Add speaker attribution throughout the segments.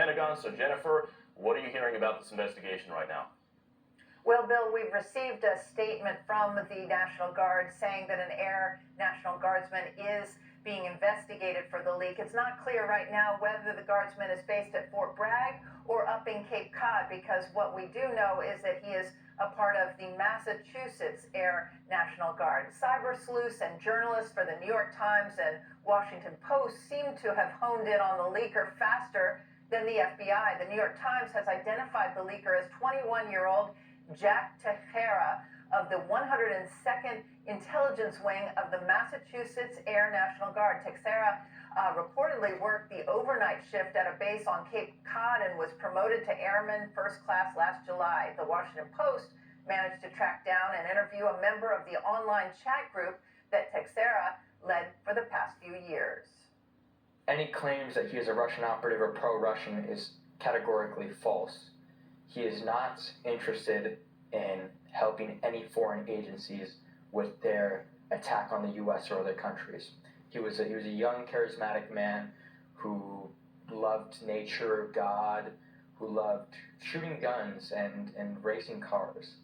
Speaker 1: Pentagon. So Jennifer, what are you hearing about this investigation right now?
Speaker 2: Well, Bill, we've received a statement from the National Guard saying that an Air National Guardsman is being investigated for the leak. It's not clear right now whether the Guardsman is based at Fort Bragg or up in Cape Cod, because what we do know is that he is a part of the Massachusetts Air National Guard. Cyber sleuths and journalists for the New York Times and Washington Post seem to have honed in on the leaker faster than the FBI. The New York Times has identified the leaker as 21-year-old Jack Teixeira of the 102nd Intelligence Wing of the Massachusetts Air National Guard. Teixeira reportedly worked the overnight shift at a base on Cape Cod and was promoted to airman first class last July. The Washington Post managed to track down and interview a member of the online chat group that Teixeira led for the past few years.
Speaker 3: Any claims that he is a Russian operative or pro-Russian is categorically false. He is not interested in helping any foreign agencies with their attack on the U.S. or other countries. He was a young, charismatic man who loved nature, God, who loved shooting guns and racing cars.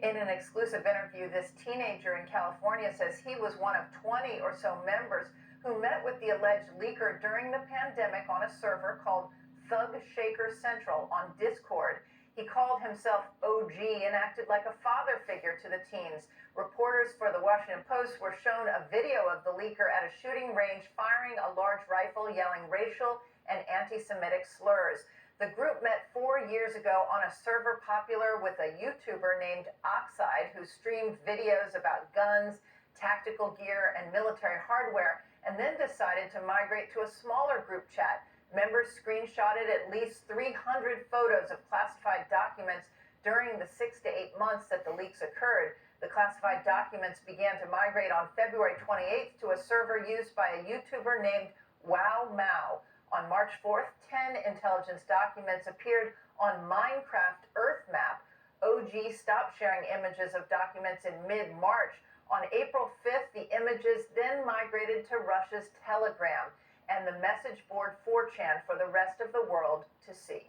Speaker 2: In an exclusive interview, this teenager in California says he was one of 20 or so members who met with the alleged leaker during the pandemic on a server called Thug Shaker Central on Discord. He called himself OG and acted like a father figure to the teens. Reporters for the Washington Post were shown a video of the leaker at a shooting range firing a large rifle, yelling racial and anti-Semitic slurs. The group met 4 years ago on a server popular with a YouTuber named Oxide, who streamed videos about guns, tactical gear, and military hardware, and then decided to migrate to a smaller group chat. Members screenshotted at least 300 photos of classified documents during the 6 to 8 months that the leaks occurred. The classified documents began to migrate on February 28th to a server used by a YouTuber named Wow Mao. On March 4th, 10 intelligence documents appeared on Minecraft Earth Map. OG stopped sharing images of documents in mid-March. On April 5th, the images then migrated to Russia's Telegram and the message board 4chan for the rest of the world to see.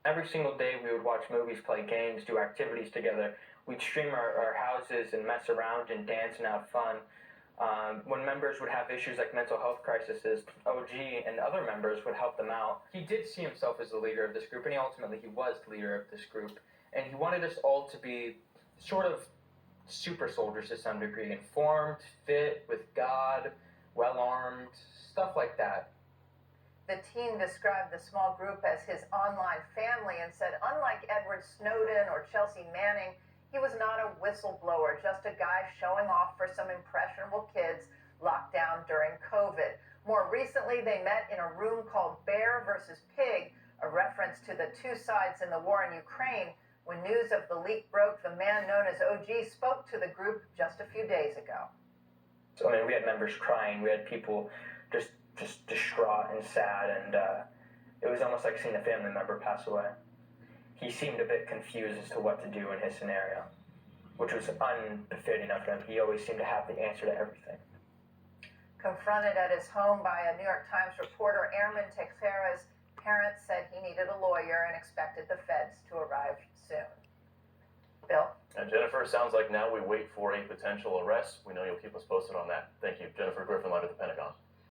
Speaker 3: Every single day we would watch movies, play games, do activities together. We'd stream our houses and mess around and dance and have fun. When members would have issues like mental health crises, OG and other members would help them out. He did see himself as the leader of this group, and ultimately he was the leader of this group. And he wanted us all to be sort of super soldiers to some degree, informed, fit, with God, well-armed, stuff like that.
Speaker 2: The teen described the small group as his online family and said, unlike Edward Snowden or Chelsea Manning, he was not a whistleblower, just a guy showing off for some impressionable kids locked down during COVID. More recently, they met in a room called Bear versus Pig, a reference to the two sides in the war in Ukraine. When news of the leak broke, the man known as OG spoke to the group just a few days ago.
Speaker 3: So, I mean, we had members crying, we had people just distraught and sad, and it was almost like seeing a family member pass away. He seemed a bit confused as to what to do in his scenario, which was unbefitting of him. He always seemed to have the answer to everything.
Speaker 2: Confronted at his home by a New York Times reporter, Airman Teixeira's parents said he needed a lawyer and expected the feds to arrive soon. Bill?
Speaker 1: And Jennifer, sounds like now we wait for a potential arrest. We know you'll keep us posted on that. Thank you. Jennifer Griffin, live at the Pentagon.